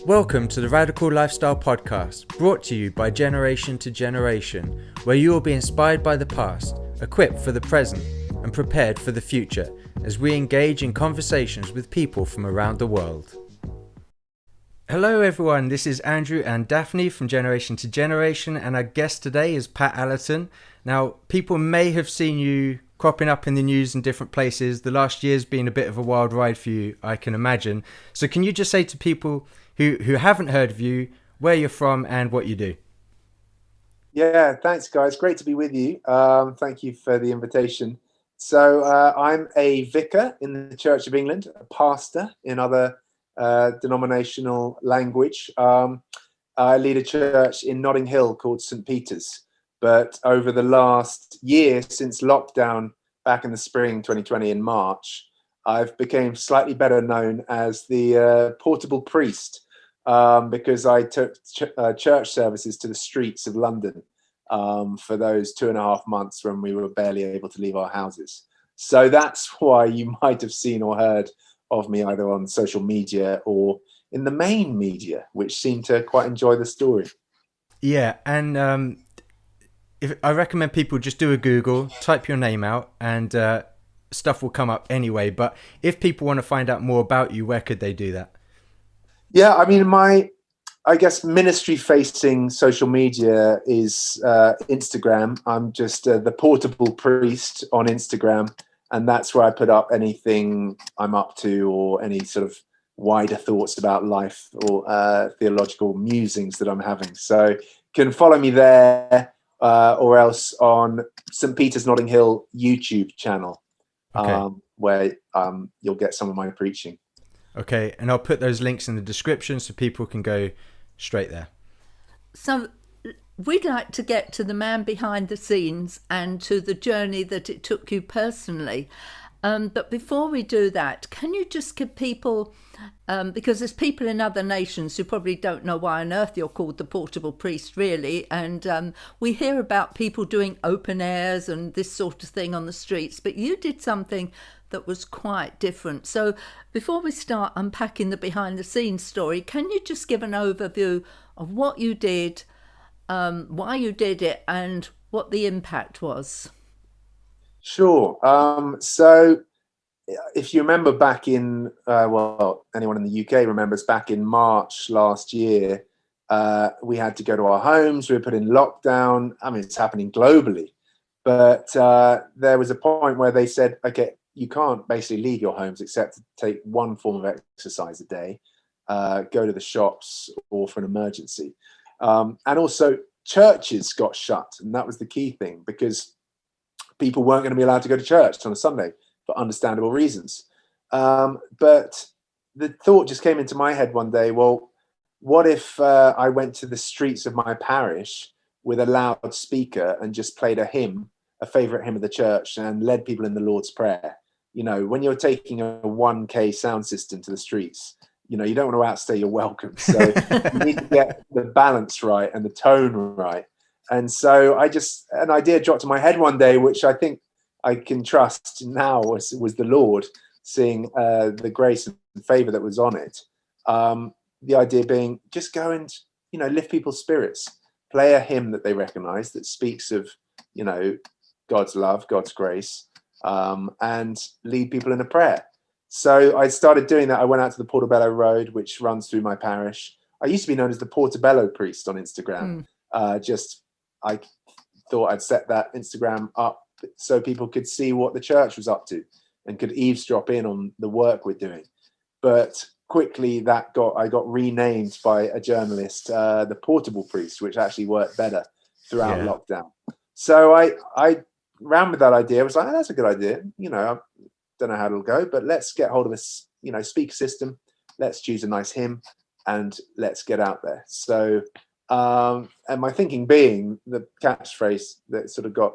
Welcome to the Radical Lifestyle Podcast, brought to you by Generation to Generation, where you will be inspired by the past, equipped for the present, and prepared for the future as we engage in conversations with people from around the world. Hello everyone, this is Andrew and Daphne from Generation to Generation, and our guest today is Pat Allerton. Now, people may have seen you cropping up in the news in different places. The last year's been a bit of a wild ride for you, I can imagine. So can you just say to people who haven't heard of you, where you're from and what you do? Yeah, thanks guys. Great to be with you. Thank you for the invitation. So I'm a vicar in the Church of England, a pastor in other denominational language. I lead a church in Notting Hill called St. Peter's. But over the last year, since lockdown back in the spring 2020 in March, I've become slightly better known as the portable priest. Because I took church services to the streets of London for those 2.5 months when we were barely able to leave our houses. So that's why you might have seen or heard of me either on social media or in the main media, which seem to quite enjoy the story. Yeah, and if I recommend people just do a Google, type your name out, and stuff will come up anyway. But if people want to find out more about you, where could they do that? Yeah, I mean, I guess ministry-facing social media is Instagram. I'm just the portable priest on Instagram, and that's where I put up anything I'm up to or any sort of wider thoughts about life or theological musings that I'm having. So you can follow me there or else on St. Peter's Notting Hill YouTube channel, Okay. where you'll get some of my preaching. Okay, and I'll put those links in the description so people can go straight there. So we'd like to get to the man behind the scenes and to the journey that it took you personally. But before we do that, can you just give people, because there's people in other nations who probably don't know why on earth you're called the portable priest, really. And we hear about people doing open airs and this sort of thing on the streets, but you did something that was quite different. So before we start unpacking the behind the scenes story, can you just give an overview of what you did, why you did it, and what the impact was? Sure. So if you remember back in, anyone in the UK remembers back in March last year, we had to go to our homes. We were put in lockdown. I mean, it's happening globally. But there was a point where they said, okay, you can't basically leave your homes except to take one form of exercise a day, go to the shops or for an emergency. And also churches got shut. And that was the key thing, because people weren't going to be allowed to go to church on a Sunday for understandable reasons. But the thought just came into my head one day, well, what if I went to the streets of my parish with a loudspeaker and just played a hymn, a favorite hymn of the church, and led people in the Lord's Prayer? You know, when you're taking a 1K sound system to the streets, you know, you don't want to outstay your welcome. So you need to get the balance right and the tone right. And so an idea dropped in my head one day, which I think I can trust now was the Lord, seeing the grace and favor that was on it. The idea being just go and, you know, lift people's spirits, play a hymn that they recognize that speaks of, you know, God's love, God's grace, and lead people in a prayer. So I started doing that. I went out to the Portobello Road, which runs through my parish. I used to be known as the Portobello Priest on Instagram. I thought I'd set that Instagram up so people could see what the church was up to and could eavesdrop in on the work we're doing. But quickly I got renamed by a journalist, the Portable Priest, which actually worked better throughout lockdown. So I ran with that idea. I was like, oh, that's a good idea. You know, I don't know how it'll go, but let's get hold of this, you know, speaker system. Let's choose a nice hymn and let's get out there. So, and my thinking being the catchphrase that sort of got,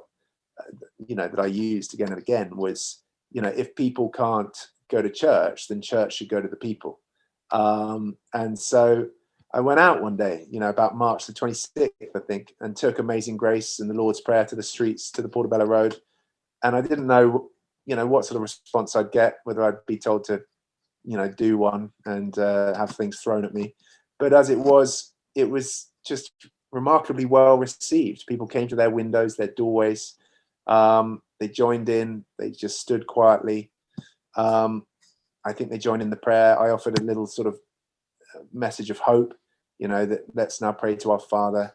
you know, that I used again and again was, you know, if people can't go to church, then church should go to the people. And so I went out one day, you know, about March the 26th, I think, and took Amazing Grace and the Lord's Prayer to the streets, to the Portobello Road. And I didn't know, you know, what sort of response I'd get, whether I'd be told to, you know, do one and have things thrown at me. But as it was just remarkably well received. People came to their windows, their doorways. They joined in. They just stood quietly. I think they joined in the prayer. I offered a little sort of message of hope, that let's now pray to our Father.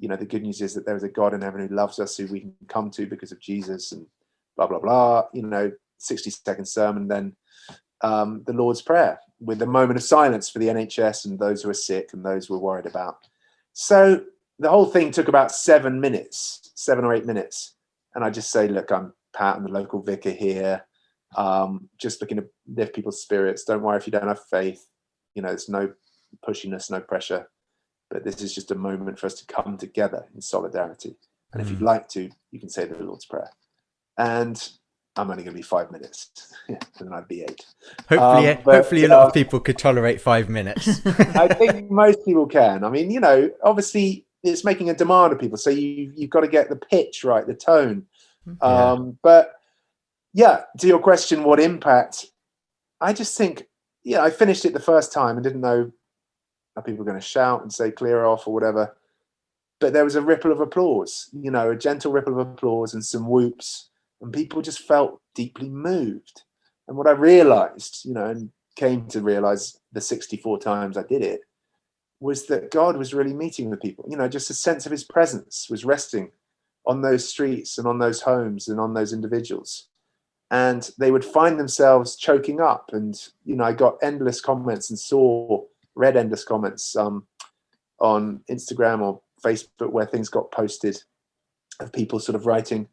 The good news is that there is a God in heaven who loves us, who we can come to because of Jesus, and blah, blah, blah, 60-second sermon, then the Lord's Prayer with a moment of silence for the NHS and those who are sick and those we're worried about. So the whole thing took about 7 or 8 minutes. And I just say, look, I'm Pat, I'm the local vicar here. Just looking to lift people's spirits. Don't worry if you don't have faith. There's no pushiness, no pressure. But this is just a moment for us to come together in solidarity. And if you'd like to, you can say the Lord's Prayer. And I'm only going to be 5 minutes, and then I'd be 8. Hopefully a lot of people could tolerate 5 minutes. I think most people can. I mean, obviously it's making a demand of people. So you've got to get the pitch right, the tone. But yeah, to your question, what impact? I just think, I finished it the first time and didn't know are people going to shout and say clear off or whatever. But there was a ripple of applause, a gentle ripple of applause and some whoops. And people just felt deeply moved. And what I realized, and came to realize the 64 times I did it, was that God was really meeting with people. Just a sense of his presence was resting on those streets and on those homes and on those individuals. And they would find themselves choking up. And, I got endless comments and read endless comments on Instagram or Facebook where things got posted of people sort of writing,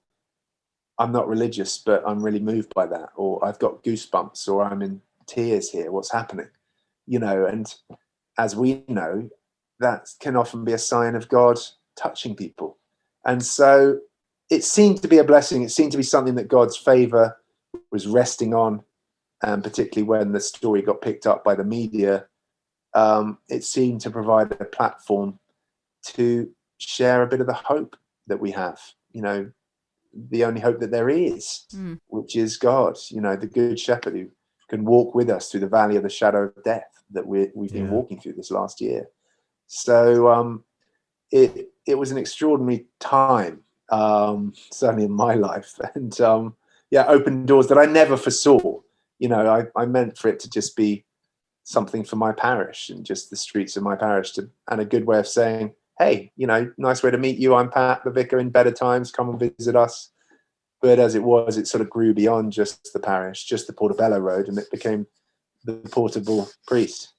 I'm not religious, but I'm really moved by that. Or I've got goosebumps, or I'm in tears here. What's happening? And as we know, that can often be a sign of God touching people. And so it seemed to be a blessing. It seemed to be something that God's favor was resting on. And particularly when the story got picked up by the media, it seemed to provide a platform to share a bit of the hope that we have, the only hope that there is, which is God, the good shepherd who can walk with us through the valley of the shadow of death that we've been walking through this last year. So it was an extraordinary time, certainly in my life, and opened doors that I never foresaw. I meant for it to just be something for my parish and just the streets of my parish, and a good way of saying, hey, nice way to meet you. I'm Pat, the vicar in better times. Come and visit us. But as it was, it sort of grew beyond just the parish, just the Portobello Road, and it became the portable priest.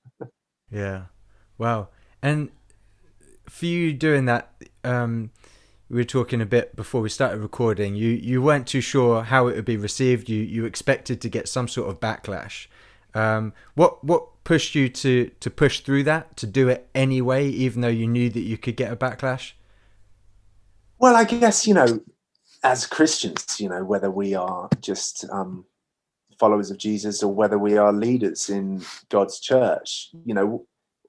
Yeah. Wow. And for you doing that, we were talking a bit before we started recording. You weren't too sure how it would be received. You expected to get some sort of backlash. What pushed you to push through that, to do it anyway, even though you knew that you could get a backlash? Well, I guess, as Christians, whether we are just followers of Jesus or whether we are leaders in God's church,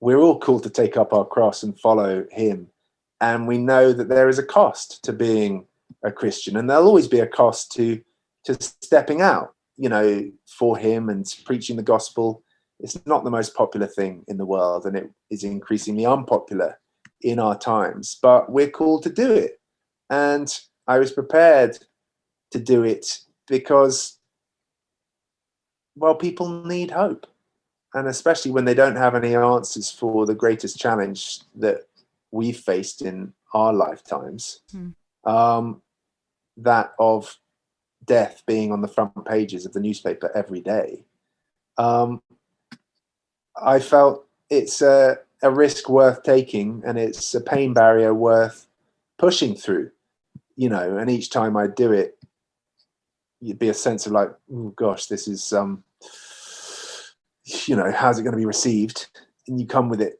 we're all called to take up our cross and follow him. And we know that there is a cost to being a Christian, and there'll always be a cost to stepping out, for him and preaching the gospel. It's not the most popular thing in the world, and it is increasingly unpopular in our times, but we're called to do it. And I was prepared to do it because, well, people need hope. And especially when they don't have any answers for the greatest challenge that we've faced in our lifetimes, that of death being on the front pages of the newspaper every day. I felt it's a risk worth taking, and it's a pain barrier worth pushing through, and each time I do it, you'd be a sense of like, oh gosh, this is, how's it going to be received? And you come with it,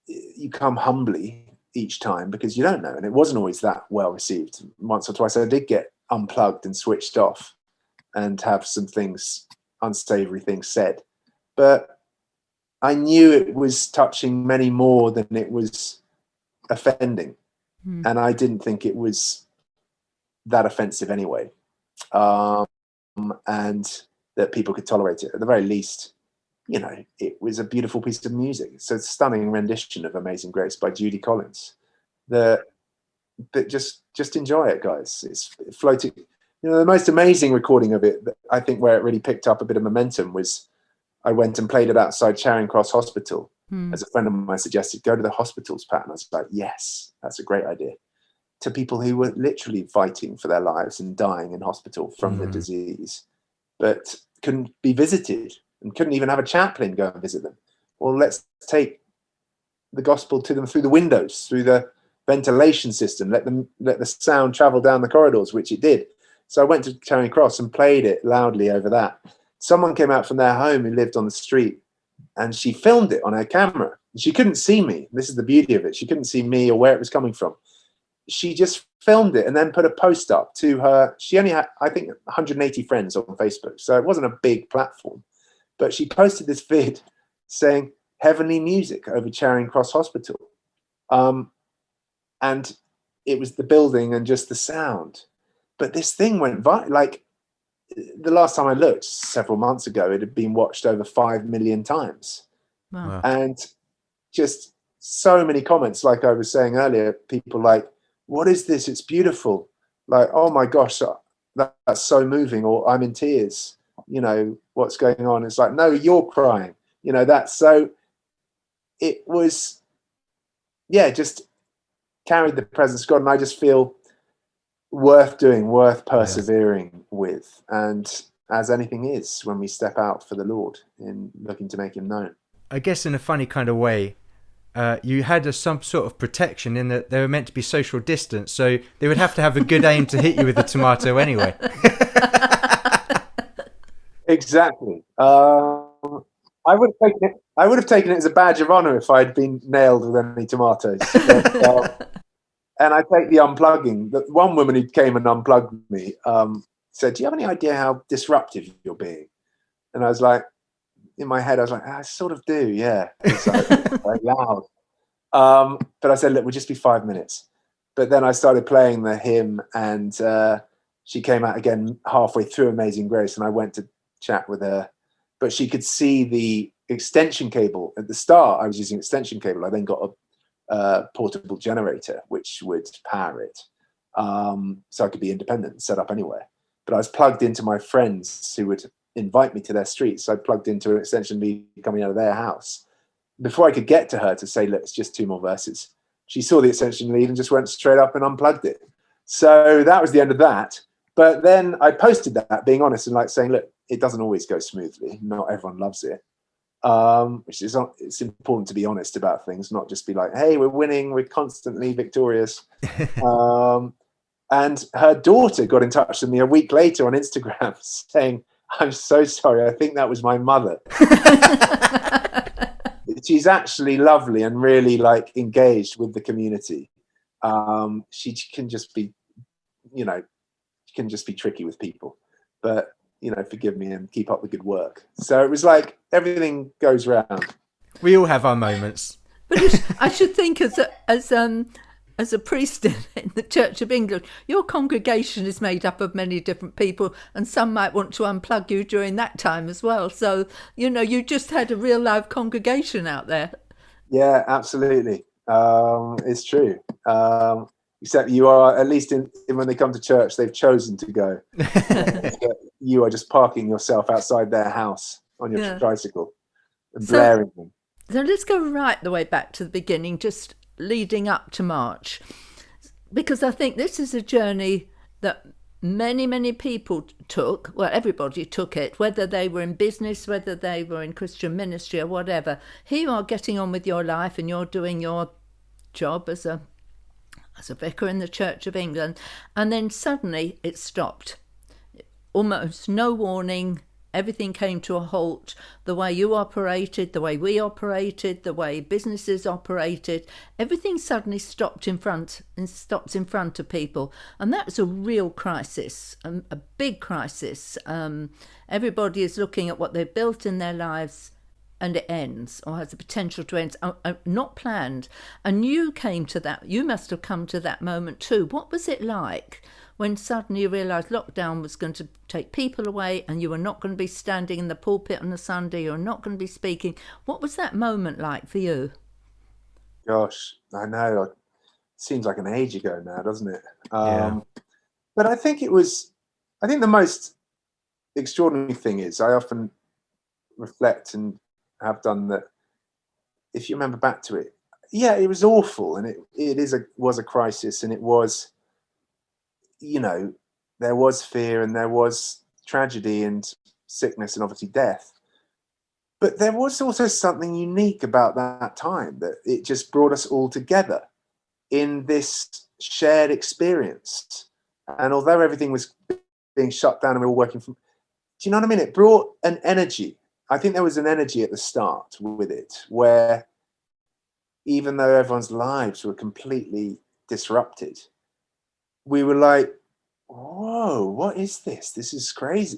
you come humbly each time because you don't know. And it wasn't always that well received. Once or twice I did get unplugged and switched off and have some unsavory things said. But I knew it was touching many more than it was offending. And I didn't think it was that offensive anyway. And that people could tolerate it. At the very least, it was a beautiful piece of music. It's a stunning rendition of Amazing Grace by Judy Collins. But just enjoy it, guys. It's floating. The most amazing recording of it, I think, where it really picked up a bit of momentum was I went and played it outside Charing Cross Hospital. As a friend of mine suggested, go to the hospitals, Pat. And I was like, yes, that's a great idea. To people who were literally fighting for their lives and dying in hospital from the disease, but couldn't be visited and couldn't even have a chaplain go and visit them. Well, let's take the gospel to them through the windows, through the ventilation system, let the sound travel down the corridors, which it did. So I went to Charing Cross and played it loudly over that. Someone came out from their home who lived on the street, and she filmed it on her camera. She couldn't see me. This is the beauty of it. She couldn't see me or where it was coming from. She just filmed it and then put a post up to her. She only had, I think, 180 friends on Facebook. So it wasn't a big platform. But she posted this vid saying, heavenly music over Charing Cross Hospital. And it was the building and just the sound. But this thing went viral. Like, the last time I looked, several months ago, it had been watched over 5 million times. Wow. And just so many comments, like I was saying earlier, people like, what is this? It's beautiful. Like, oh my gosh, that's so moving. Or I'm in tears. What's going on? It's like, no, you're crying. That's so. It was, just carried the presence of God. And I just feel worth doing, worth persevering with. And as anything is when we step out for the Lord in looking to make him known. I guess in a funny kind of way, you had some sort of protection in that they were meant to be social distance, so they would have to have a good aim to hit you with a tomato anyway. Exactly. I would have taken it as a badge of honor if I'd been nailed with any tomatoes. But, and I take the unplugging. The one woman who came and unplugged me said, "Do you have any idea how disruptive you're being?" And I was like, in my head, I was like, I sort of do, yeah. It's like, very loud. But I said, look, we'll just be 5 minutes. But then I started playing the hymn, and she came out again halfway through Amazing Grace, and I went to chat with her. But she could see the extension cable. At the start, I was using extension cable. I then got a portable generator, which would power it. So I could be independent and set up anywhere. But I was plugged into my friends who would invite me to their street. So I plugged into an extension lead coming out of their house. Before I could get to her to say, look, it's just 2 more verses, she saw the extension lead and just went straight up and unplugged it. So that was the end of that. But then I posted that, being honest, and like saying, look, it doesn't always go smoothly. Not everyone loves it. It's important to be honest about things, not just be like, hey, we're winning, we're constantly victorious. And her daughter got in touch with me a week later on Instagram saying, I'm so sorry, I think that was my mother. She's actually lovely and really like engaged with the community. She can just be, tricky with people, but forgive me and keep up the good work. So it was like everything goes round. We all have our moments. But I should think as a priest in the Church of England, your congregation is made up of many different people, and some might want to unplug you during that time as well. So, you just had a real live congregation out there. Yeah, absolutely. It's true. Except you are, at least when they come to church, they've chosen to go. You are just parking yourself outside their house on your tricycle and blaring them. So let's go right the way back to the beginning, just leading up to March, because I think this is a journey that many people took. Well, everybody took it, whether they were in business, whether they were in Christian ministry or whatever. Here you are getting on with your life and you're doing your job as a vicar in the Church of England, and then suddenly it stopped. Almost no warning. Everything came to a halt. The way you operated, the way we operated, the way businesses operated, everything suddenly stopped in front of people. And that's a real crisis, a big crisis. Everybody is looking at what they've built in their lives, and it ends, or has the potential to end, not planned. And you came to that. You must have come to that moment too. What was it like when suddenly you realised lockdown was going to take people away and you were not going to be standing in the pulpit on a Sunday, you're not going to be speaking. What was that moment like for you? Gosh, I know. It seems like an age ago now, doesn't it? Yeah. But I think the most extraordinary thing is I often reflect and have done that. If you remember back to it, yeah, it was awful, and was a crisis, and it was, there was fear and there was tragedy and sickness and obviously death. But there was also something unique about that time, that it just brought us all together in this shared experience. And although everything was being shut down and we were all working from, do you know what I mean? It brought an energy. I think there was an energy at the start with it, where even though everyone's lives were completely disrupted, we were like, whoa, what is this? This is crazy.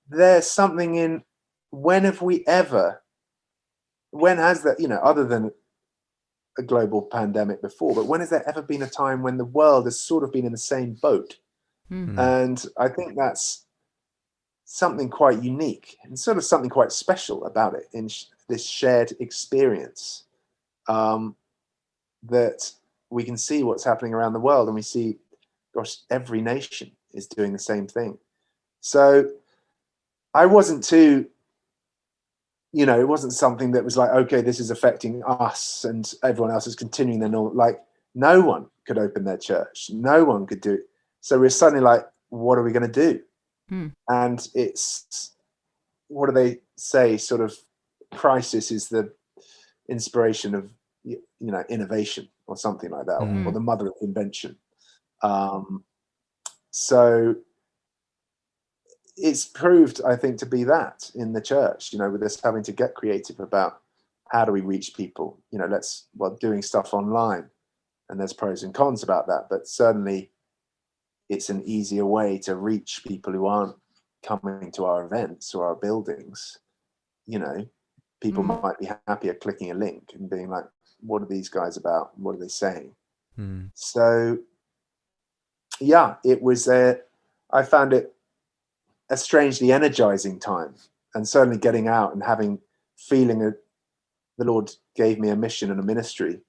There's something in, when has that, other than a global pandemic before, but when has there ever been a time when the world has sort of been in the same boat? Mm. And I think that's something quite unique and sort of something quite special about it, in this shared experience, that we can see what's happening around the world, and we see, gosh, every nation is doing the same thing. So I wasn't too, it wasn't something that was like, okay, this is affecting us and everyone else is continuing their normal, like no one could open their church. No one could do it. So we're suddenly like, what are we going to do? And it's, what do they say? Sort of crisis is the inspiration of, innovation or something like that, or the mother of invention. So it's proved, I think, to be that in the church, with us having to get creative about how do we reach people, doing stuff online, and there's pros and cons about that, but certainly it's an easier way to reach people who aren't coming to our events or our buildings. People might be happier clicking a link and being like, what are these guys about? What are they saying? So yeah, I found it a strangely energizing time, and certainly getting out and feeling the Lord gave me a mission and a ministry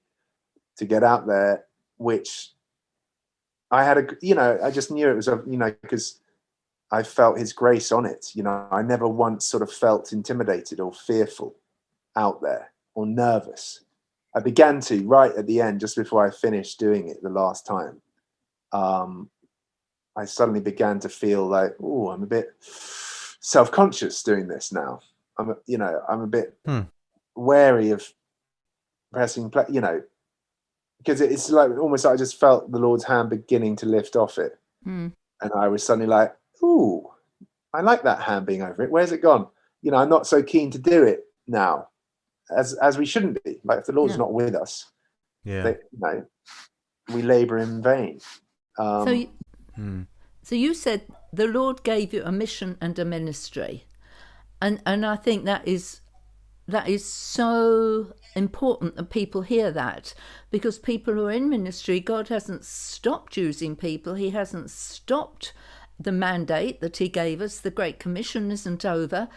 to get out there, which I had I just knew it was, because I felt his grace on it. I never once sort of felt intimidated or fearful out there or nervous. I began to, right at the end, just before I finished doing it the last time, I suddenly began to feel like, oh, I'm a bit self-conscious doing this now. I'm a bit wary of pressing play, because it's like almost like I just felt the Lord's hand beginning to lift off it. And I was suddenly like, ooh, I like that hand being over it. Where's it gone? I'm not so keen to do it now, as we shouldn't be. Like, if the Lord's not with us, we labor in vain. So you said the Lord gave you a mission and a ministry, and I think that is so important that people hear that, because people who are in ministry, God hasn't stopped using people. He hasn't stopped the mandate that he gave us. The Great Commission isn't over.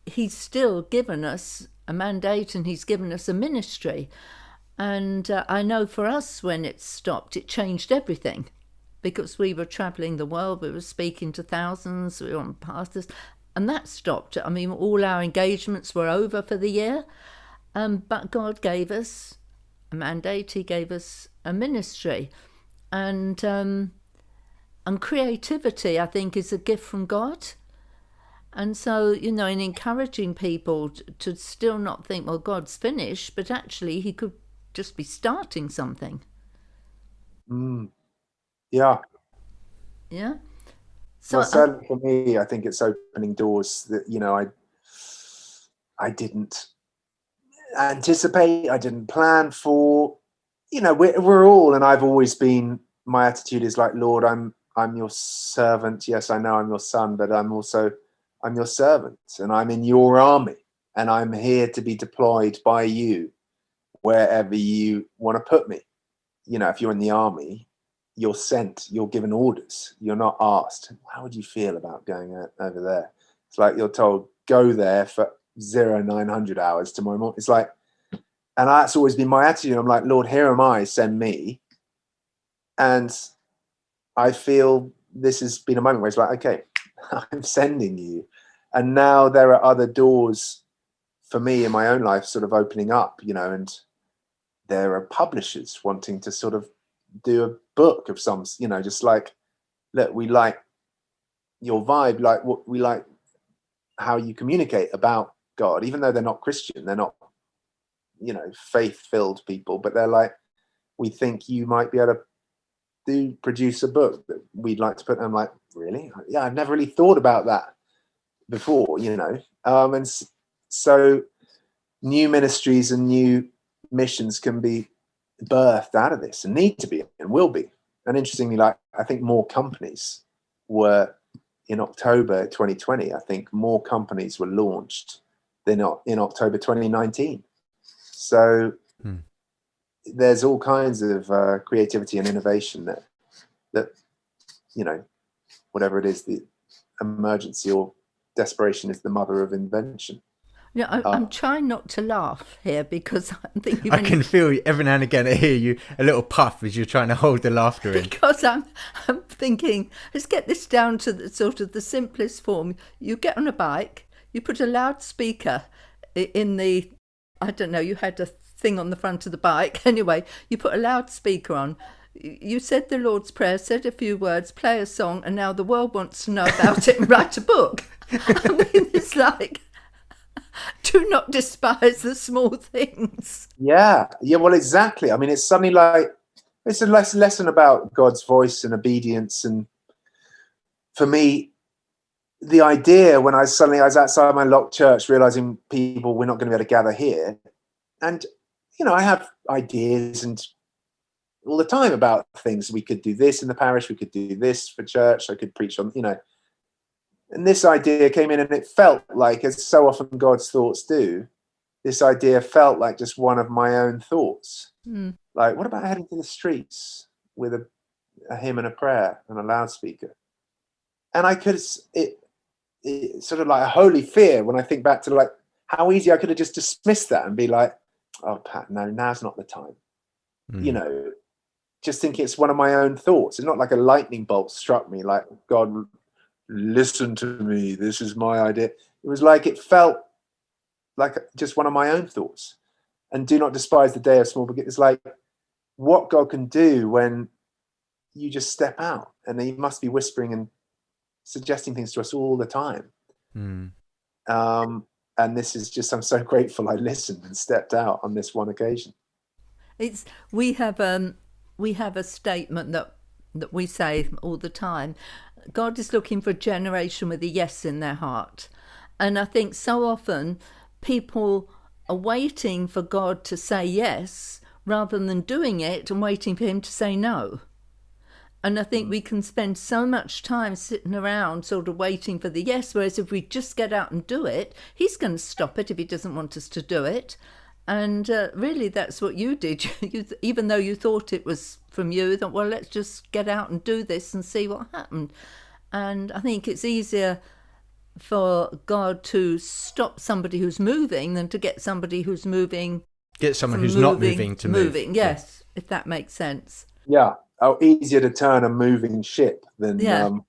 He's still given us a mandate, and he's given us a ministry. And I know for us, when it stopped, it changed everything, because we were traveling the world, we were speaking to thousands, we were on pastors, and that stopped. I mean, all our engagements were over for the year, but God gave us a mandate. He gave us a ministry, and creativity, I think, is a gift from God. And so, in encouraging people to still not think, well, God's finished, but actually he could just be starting something. Yeah. So certainly for me, I think it's opening doors that I didn't anticipate, I didn't plan for. We're all, and I've always been, my attitude is like, Lord, I'm your servant. Yes, I know I'm your son, but I'm your servant, and I'm in your army, and I'm here to be deployed by you wherever you want to put me. If you're in the army, you're sent, you're given orders. You're not asked, how would you feel about going over there? It's like you're told, go there for 0900 hours tomorrow morning. It's like, and that's always been my attitude. I'm like, Lord, here am I, send me. And I feel this has been a moment where it's like, okay, I'm sending you. And now there are other doors for me in my own life sort of opening up, and there are publishers wanting to sort of do a book of some, just like, look, we like your vibe, like what we like, how you communicate about God, even though they're not Christian, they're not, faith-filled people, but they're like, we think you might be able to produce a book that we'd like to put. I'm like, really? Yeah, I've never really thought about that before, and so new ministries and new missions can be birthed out of this and need to be and will be. And interestingly, like, I think more companies were in October 2020, I think more companies were launched than in October 2019. So there's all kinds of creativity and innovation that whatever it is, the emergency or desperation is the mother of invention. Yeah, I'm trying not to laugh here because I'm thinking. I can feel you, every now and again I hear you a little puff as you're trying to hold the laughter in. Because I'm thinking, let's get this down to the sort of the simplest form. You get on a bike, you put a loudspeaker in the, I don't know, you had a thing on the front of the bike. Anyway, you put a loudspeaker on. You said the Lord's Prayer, said a few words, play a song, and now the world wants to know about it and write a book. I mean, it's like, do not despise the small things. Yeah, well, exactly. I mean, it's suddenly like, it's a lesson about God's voice and obedience. And for me, the idea when I was outside my locked church, realizing people, we're not going to be able to gather here. And, I have ideas and all the time about things. We could do this in the parish. We could do this for church. I could preach on, and this idea came in and it felt like, as so often God's thoughts do, this idea felt like just one of my own thoughts. Like, what about heading to the streets with a hymn and a prayer and a loudspeaker? And I could, it sort of like a holy fear when I think back to like how easy I could have just dismissed that and be like, oh, Pat, no, now's not the time. Just thinking it's one of my own thoughts. It's not like a lightning bolt struck me, like, God, listen to me, this is my idea. It was like, it felt like just one of my own thoughts. And do not despise the day of small beginnings. It's like what God can do when you just step out, and He must be whispering and suggesting things to us all the time. And this is just, I'm so grateful I listened and stepped out on this one occasion. We have a statement that we say all the time. God is looking for a generation with a yes in their heart. And I think so often people are waiting for God to say yes rather than doing it and waiting for Him to say no. And I think we can spend so much time sitting around sort of waiting for the yes, whereas if we just get out and do it, He's going to stop it if He doesn't want us to do it. And really, that's what you did. Even though you thought it was from you, you thought, well, let's just get out and do this and see what happened. And I think it's easier for God to stop somebody who's moving than to get somebody who's moving. Get someone who's not moving to move. Yes, if that makes sense. Yeah. Oh, easier to turn a moving ship than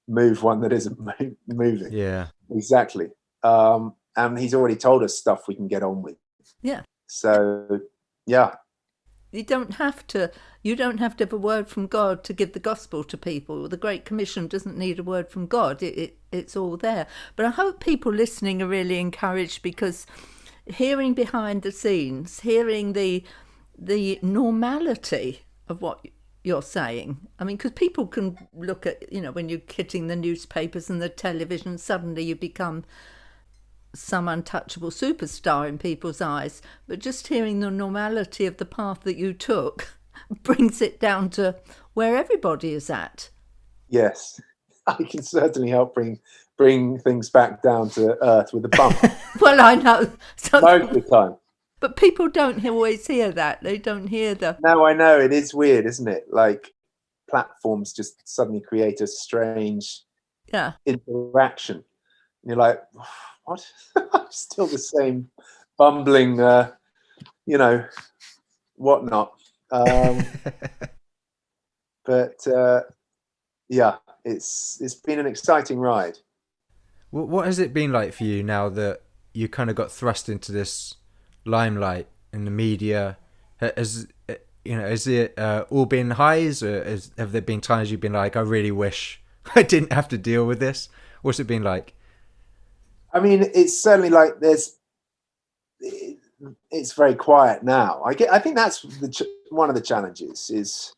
move one that isn't moving. Yeah. Exactly. And He's already told us stuff we can get on with. Yeah. So, yeah. You don't have to have a word from God to give the gospel to people. The Great Commission doesn't need a word from God. It's all there. But I hope people listening are really encouraged, because hearing behind the scenes, hearing the normality of what you're saying. I mean, because people can look at, when you're hitting the newspapers and the television, suddenly you become some untouchable superstar in people's eyes. But just hearing the normality of the path that you took brings it down to where everybody is at. Yes, I can certainly help bring things back down to earth with a bump. Well, I know. Most of the time. But people don't always hear that. They don't hear the... No, I know. It is weird, isn't it? Like, platforms just suddenly create a strange Yeah. interaction. And you're like, what? I'm still the same bumbling, whatnot. But yeah, it's been an exciting ride. What has it been like for you now that you kind of got thrust into this limelight in the media? Has it all been highs, or have there been times you've been like, I really wish I didn't have to deal with this? What's it been like? I mean, it's certainly like it's very quiet now. I think that's one of the challenges is,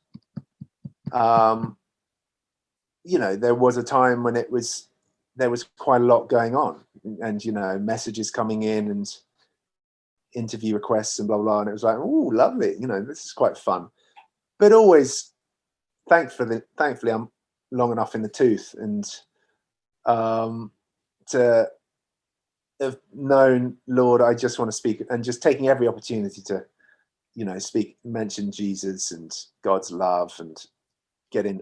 there was a time when there was quite a lot going on, and messages coming in and interview requests and blah blah, and it was like, oh, lovely, this is quite fun. But always, thankfully, I'm long enough in the tooth, and to have known, Lord, I just want to speak, and just taking every opportunity to, mention Jesus and God's love, and getting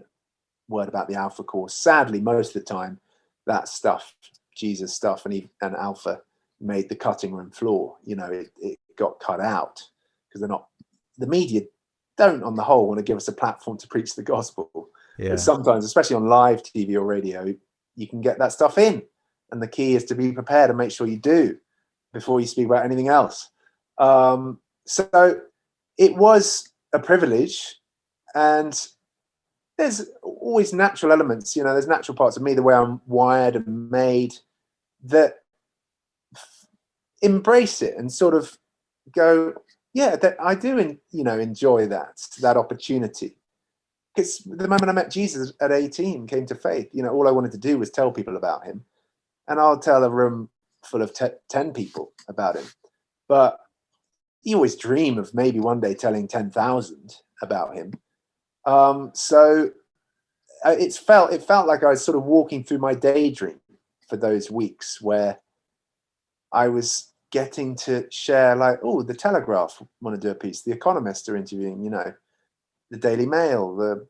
word about the Alpha course. Sadly, most of the time, that stuff, Jesus stuff, and Alpha made the cutting room floor. It got cut out because the media don't, on the whole, want to give us a platform to preach the gospel. Yeah. But sometimes, especially on live TV or radio, you can get that stuff in. And the key is to be prepared and make sure you do before you speak about anything else. So it was a privilege, and there's always natural elements, there's natural parts of me, the way I'm wired and made, that embrace it and sort of go, yeah, that I do, enjoy that opportunity. Because the moment I met Jesus at 18, came to faith, all I wanted to do was tell people about him. And I'll tell a room full of 10 people about him. But you always dream of maybe one day telling 10,000 about him. So it felt like I was sort of walking through my daydream for those weeks, where I was getting to share, like, oh, the Telegraph want to do a piece, the Economist are interviewing, the Daily Mail, the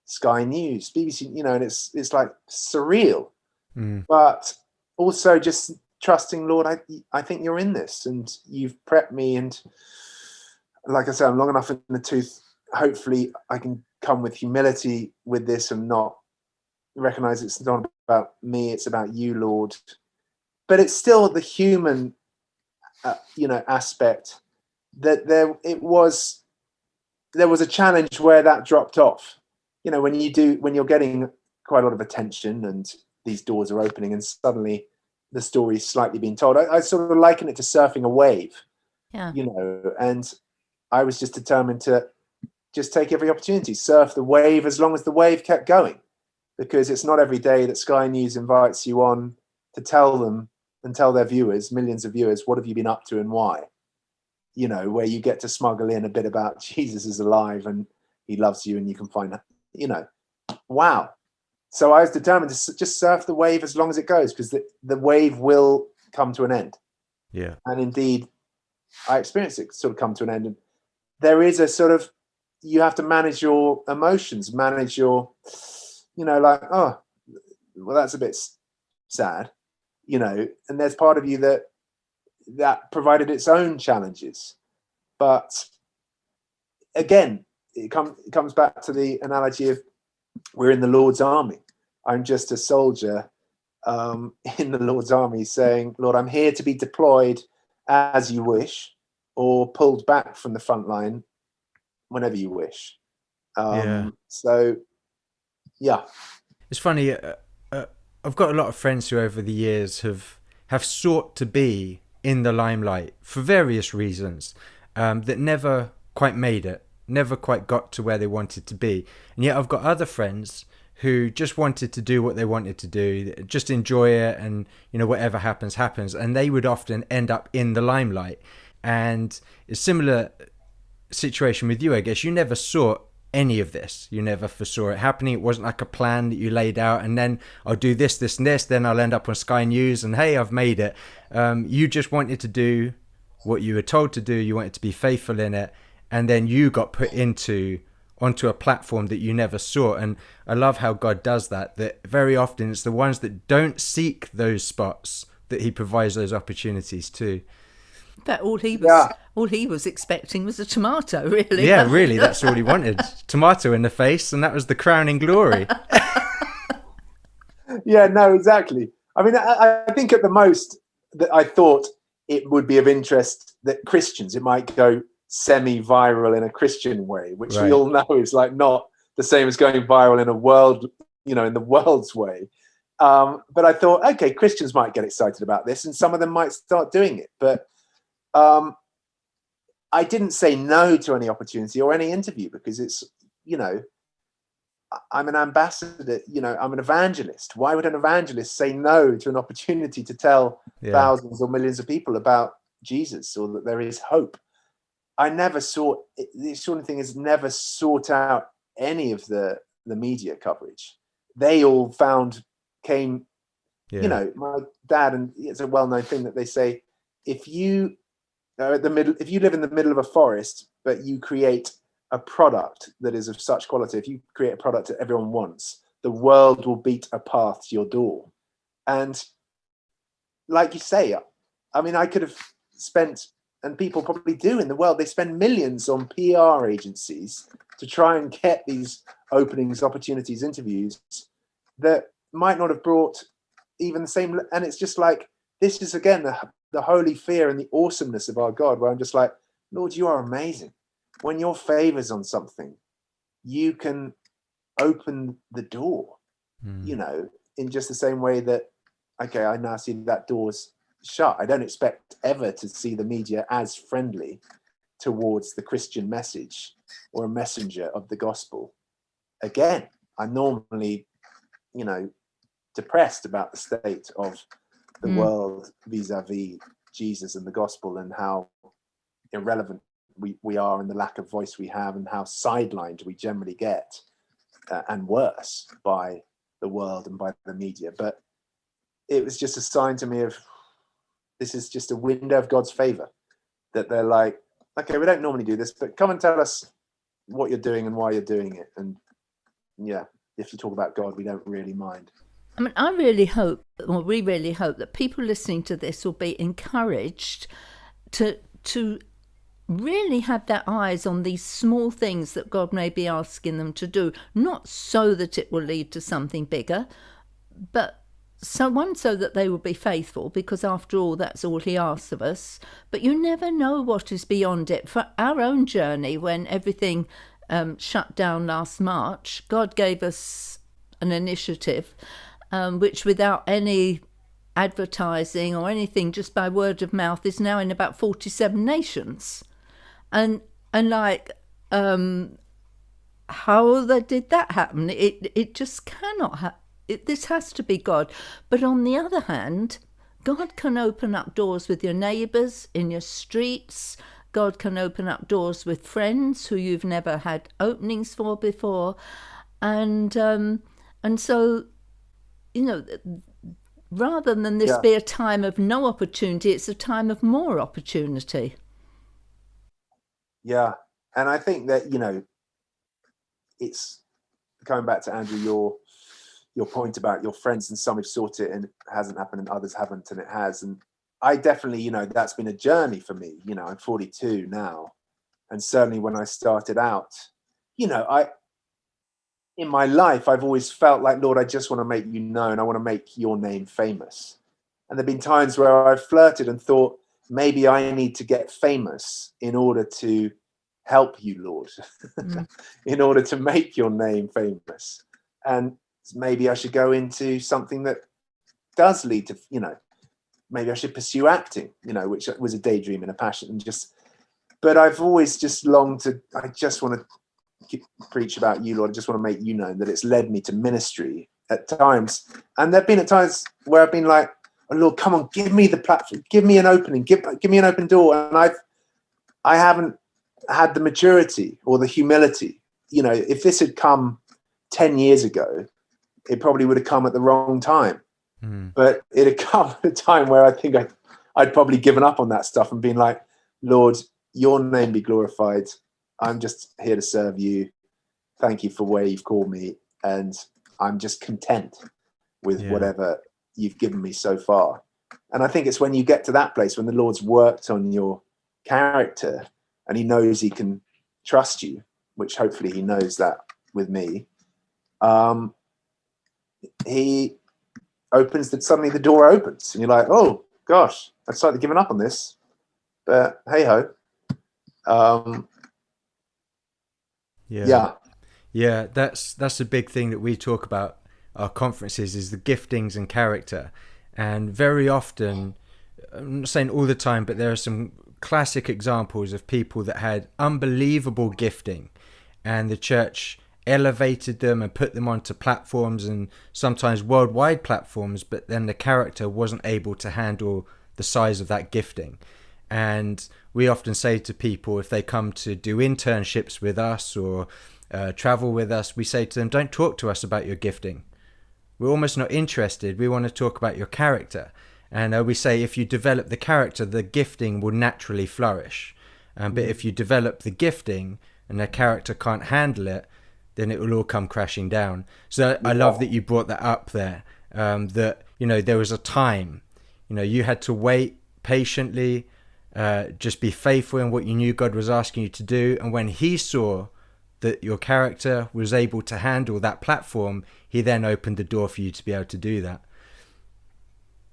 Sky News, BBC, and it's like surreal. But also just trusting, Lord, I think you're in this, and you've prepped me, and like I said, I'm long enough in the tooth. Hopefully I can come with humility with this and not recognize it's not about me, it's about you, Lord. But it's still the human aspect that there was a challenge where that dropped off. When you're getting quite a lot of attention and these doors are opening and suddenly the story's slightly being told, I sort of liken it to surfing a wave. Yeah. And I was just determined to just take every opportunity, surf the wave as long as the wave kept going, because it's not every day that Sky News invites you on to tell them and tell their viewers, millions of viewers, what have you been up to and why, where you get to smuggle in a bit about Jesus is alive and he loves you and you can find, wow. So I was determined to just surf the wave as long as it goes, because the wave will come to an end. Yeah. And indeed, I experienced it sort of come to an end. And there is a sort of, you have to manage your emotions, manage your, like, oh, well, that's a bit sad, and there's part of you that provided its own challenges. But again, it comes back to the analogy of, we're in the Lord's army. I'm just a soldier in the Lord's army saying, Lord, I'm here to be deployed as you wish, or pulled back from the front line whenever you wish. So, yeah. It's funny. I've got a lot of friends who over the years have sought to be in the limelight for various reasons, that never quite made it, never quite got to where they wanted to be. And yet I've got other friends who just wanted to do what they wanted to do, just enjoy it, and whatever happens, and they would often end up in the limelight. And a similar situation with you, I guess. You never saw any of this. You never foresaw it happening. It wasn't like a plan that you laid out and then I'll do this, and this, then I'll end up on Sky News and hey, I've made it. You just wanted to do what you were told to do. You wanted to be faithful in it, and then you got put into onto a platform that you never saw. And I love how God does that very often it's the ones that don't seek those spots that he provides those opportunities to. But all he was expecting was a tomato, really. Yeah, really, that's all he wanted. Tomato in the face, and that was the crowning glory. Yeah, no, exactly. I mean, I think at the most that I thought it would be of interest that Christians, it might go semi-viral in a Christian way, which we all know is like not the same as going viral in a world, in the world's way. But I thought, okay, Christians might get excited about this and some of them might start doing it. But I didn't say no to any opportunity or any interview because it's, I'm an ambassador, I'm an evangelist. Why would an evangelist say no to an opportunity to tell thousands or millions of people about Jesus or that there is hope? I never saw, the sort of thing is never sought out any of the media coverage. They all came, my dad, and it's a well-known thing that they say, if you live in the middle of a forest, but you create a product that is of such quality, if you create a product that everyone wants, the world will beat a path to your door. And like you say, I mean, I could have spent, and people probably do in the world, they spend millions on PR agencies to try and get these openings, opportunities, interviews that might not have brought even the same. And it's just like, this is again, the holy fear and the awesomeness of our God, where I'm just like, Lord, you are amazing. When your favor's on something, you can open the door, in just the same way that, okay, I now see that door's shut. I don't expect ever to see the media as friendly towards the Christian message or a messenger of the gospel. Again, I'm normally, depressed about the state of the world vis-a-vis Jesus and the gospel and how irrelevant we are and the lack of voice we have and how sidelined we generally get and worse by the world and by the media. But it was just a sign to me of, this is just a window of God's favor, that they're like, okay, we don't normally do this, but come and tell us what you're doing and why you're doing it. And yeah, if you talk about God, we don't really mind. I mean, I really hope, or we really hope, that people listening to this will be encouraged to really have their eyes on these small things that God may be asking them to do, not so that it will lead to something bigger, but so that they will be faithful, because after all, that's all he asks of us. But you never know what is beyond it. For our own journey, when everything shut down last March, God gave us an initiative which, without any advertising or anything, just by word of mouth, is now in about 47 nations. And like, how did that happen? It just cannot happen. This has to be God. But on the other hand, God can open up doors with your neighbours, in your streets. God can open up doors with friends who you've never had openings for before. And so, rather than this be a time of no opportunity, it's a time of more opportunity. Yeah. And I think that, it's going back to Andrew, your point about your friends, and some have sought it and it hasn't happened and others haven't, and it has. And I definitely, that's been a journey for me. I'm 42 now. And certainly when I started out, in my life, I've always felt like, Lord, I just want to make you known. I want to make your name famous. And there've been times where I've flirted and thought, maybe I need to get famous in order to help you, Lord, in order to make your name famous. And maybe I should go into something that does lead to, maybe I should pursue acting, which was a daydream and a passion, and but I've always just longed to, I just want to preach about you, Lord. I just want to make you known. That it's led me to ministry at times. And there've been at times where I've been like, oh, Lord, come on, give me the platform, give me an opening, give me an open door. And I haven't had the maturity or the humility. If this had come 10 years ago, it probably would have come at the wrong time. But it had come at a time where I think I'd probably given up on that stuff and been like, Lord, your name be glorified. I'm just here to serve you. thank you for where you've called me, and I'm just content with whatever you've given me so far. And I think it's when you get to that place, when the Lord's worked on your character and he knows he can trust you, which hopefully he knows that with me, he opens that, suddenly the door opens and you're like, oh gosh, I've slightly given up on this, but hey ho. Yeah, that's a big thing that we talk about our conferences, is the giftings and character. And very often, I'm not saying all the time, but there are some classic examples of people that had unbelievable gifting and the church elevated them and put them onto platforms, and sometimes worldwide platforms, but then the character wasn't able to handle the size of that gifting. And we often say to people, if they come to do internships with us or travel with us, we say to them, don't talk to us about your gifting. We're almost not interested. We want to talk about your character. And we say, if you develop the character, the gifting will naturally flourish. But if you develop the gifting and the character can't handle it, then it will all come crashing down. So I love that you brought that up there, that, there was a time, you had to wait patiently, just be faithful in what you knew God was asking you to do. And when he saw that your character was able to handle that platform, he then opened the door for you to be able to do that.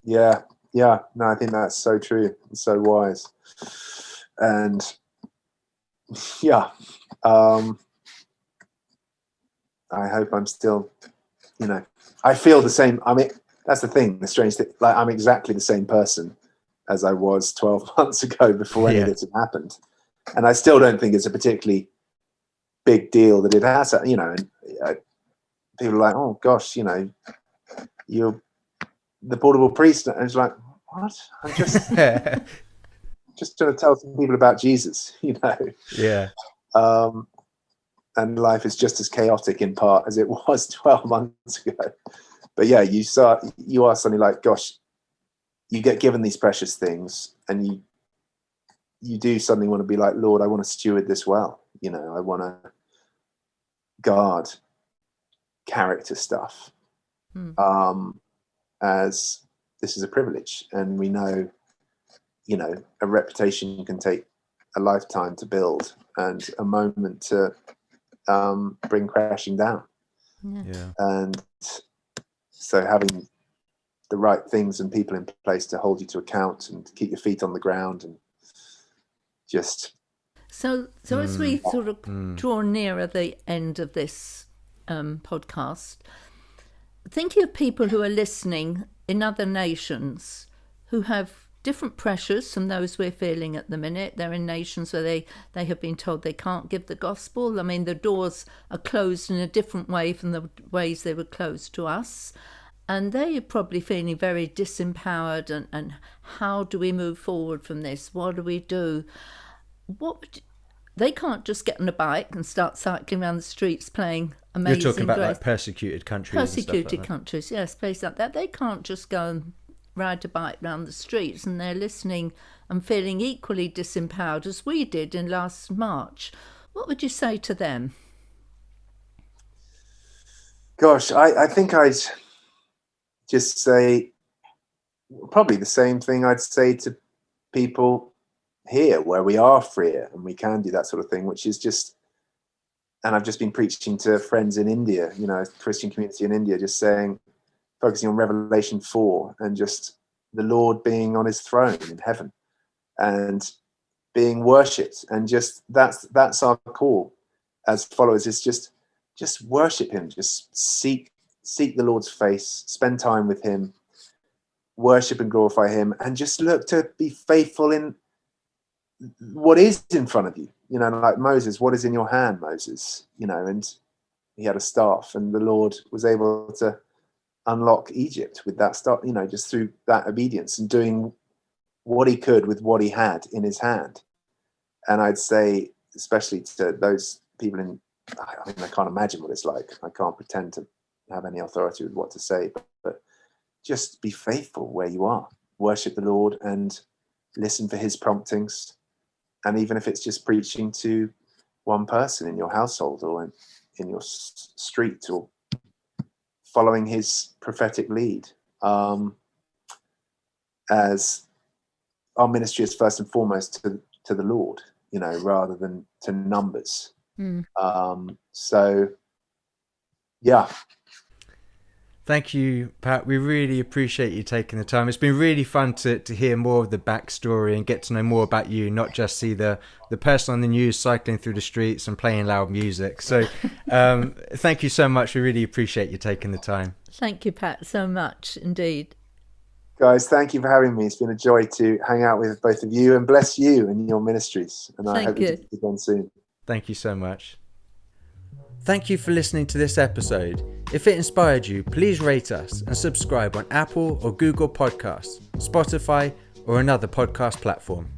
Yeah. No, I think that's so true and so wise. And I hope I'm still, I feel the same. I mean, that's the thing, the strange thing. Like, I'm exactly the same person as I was 12 months ago before any of this had happened. And I still don't think it's a particularly big deal that it has, and people are like, oh gosh, you're the portable priest. And it's like, what? I'm just just trying to tell some people about Jesus, and life is just as chaotic in part as it was 12 months ago. But yeah, you are suddenly like, gosh, you get given these precious things, and you do suddenly want to be like, Lord, I want to steward this well. I want to guard character stuff, as this is a privilege. And we know, a reputation can take a lifetime to build and a moment to bring crashing down. And so having the right things and people in place to hold you to account and keep your feet on the ground and just... So as we sort of draw nearer the end of this podcast, thinking of people who are listening in other nations who have different pressures from those we're feeling at the minute. They're in nations where they have been told they can't give the gospel. I mean, the doors are closed in a different way from the ways they were closed to us. And they're probably feeling very disempowered. And how do we move forward from this? What do we do? They can't just get on a bike and start cycling around the streets playing Amazing Grace. You're talking about like persecuted countries. Persecuted countries, yes, places like that. They can't just go and ride a bike around the streets, and they're listening and feeling equally disempowered as we did in last March. What would you say to them? Gosh, I think I'd just say probably the same thing I'd say to people here, where we are freer and we can do that sort of thing, which is just, and I've just been preaching to friends in India, Christian community in India, just focusing on Revelation 4 and just the Lord being on his throne in heaven and being worshipped. And just that's our call as followers, is just worship him, just seek the Lord's face, spend time with him, worship and glorify him, and just look to be faithful in what is in front of you. Like Moses, what is in your hand, Moses? And he had a staff, and the Lord was able to unlock Egypt with that staff, just through that obedience and doing what he could with what he had in his hand. And I'd say, especially to those people I can't imagine what it's like. I can't pretend to have any authority with what to say, but just be faithful where you are. Worship the Lord and listen for his promptings. And even if it's just preaching to one person in your household or your street, or following his prophetic lead. As our ministry is first and foremost to the Lord, rather than to numbers. So yeah. Thank you, Pat. We really appreciate you taking the time. It's been really fun to hear more of the backstory and get to know more about you, not just see the person on the news cycling through the streets and playing loud music. So thank you so much. We really appreciate you taking the time. Thank you, Pat, so much indeed. Guys, thank you for having me. It's been a joy to hang out with both of you, and bless you and your ministries. And I hope we do it again soon. Thank you so much. Thank you for listening to this episode. If it inspired you, please rate us and subscribe on Apple or Google Podcasts, Spotify, or another podcast platform.